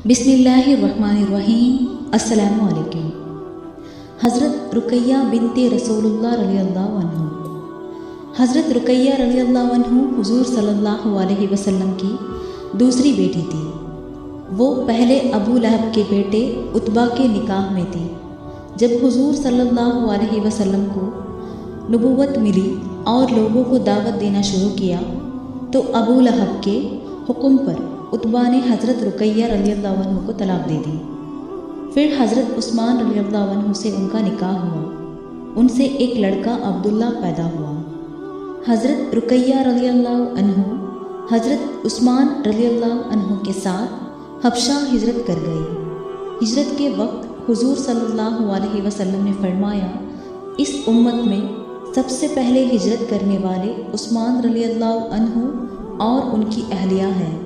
بسم اللہ الرحمن الرحیم۔ السلام علیکم۔ حضرت رقیہ بنت رسول اللہ رضی اللہ عنہ۔ حضرت رقیہ رضی اللہ عنہ حضور صلی اللہ علیہ وسلم کی دوسری بیٹی تھی۔ وہ پہلے ابو لہب کے بیٹے عتبہ کے نکاح میں تھی۔ جب حضور صلی اللہ علیہ وسلم کو نبوت ملی اور لوگوں کو دعوت دینا شروع کیا تو ابو لہب کے حکم پر عتبہ نے حضرت رقیہ رضی اللہ عنہ کو طلاق دے دی۔ پھر حضرت عثمان رضی اللہ عنہ سے ان کا نکاح ہوا۔ ان سے ایک لڑکا عبداللہ پیدا ہوا۔ حضرت رقیہ رضی اللہ عنہ حضرت عثمان رضی اللہ عنہ کے ساتھ حبشہ ہجرت کر گئی۔ ہجرت کے وقت حضور صلی اللہ علیہ وسلم نے فرمایا، اس امت میں سب سے پہلے ہجرت کرنے والے عثمان رضی اللہ عنہ اور ان کی اہلیہ ہیں۔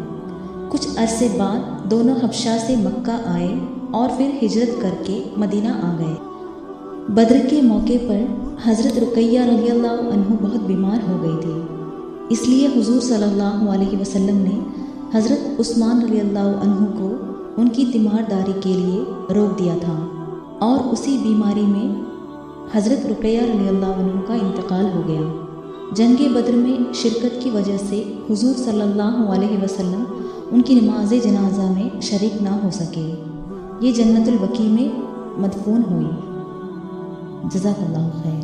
کچھ عرصے بعد دونوں حبشہ سے مکہ آئے اور پھر ہجرت کر کے مدینہ آ گئے۔ بدر کے موقع پر حضرت رقیہ رضی اللہ عنہ بہت بیمار ہو گئی تھی، اس لیے حضور صلی اللہ علیہ وسلم نے حضرت عثمان رضی اللہ عنہ کو ان کی تیمارداری کے لیے روک دیا تھا، اور اسی بیماری میں حضرت رقیہ رضی اللہ عنہ کا انتقال ہو گیا۔ جنگ بدر میں شرکت کی وجہ سے حضور صلی اللہ علیہ وسلم ان کی نماز جنازہ میں شریک نہ ہو سکے۔ یہ جنت البقیع میں مدفون ہوئی۔ جزاک اللہ خیر۔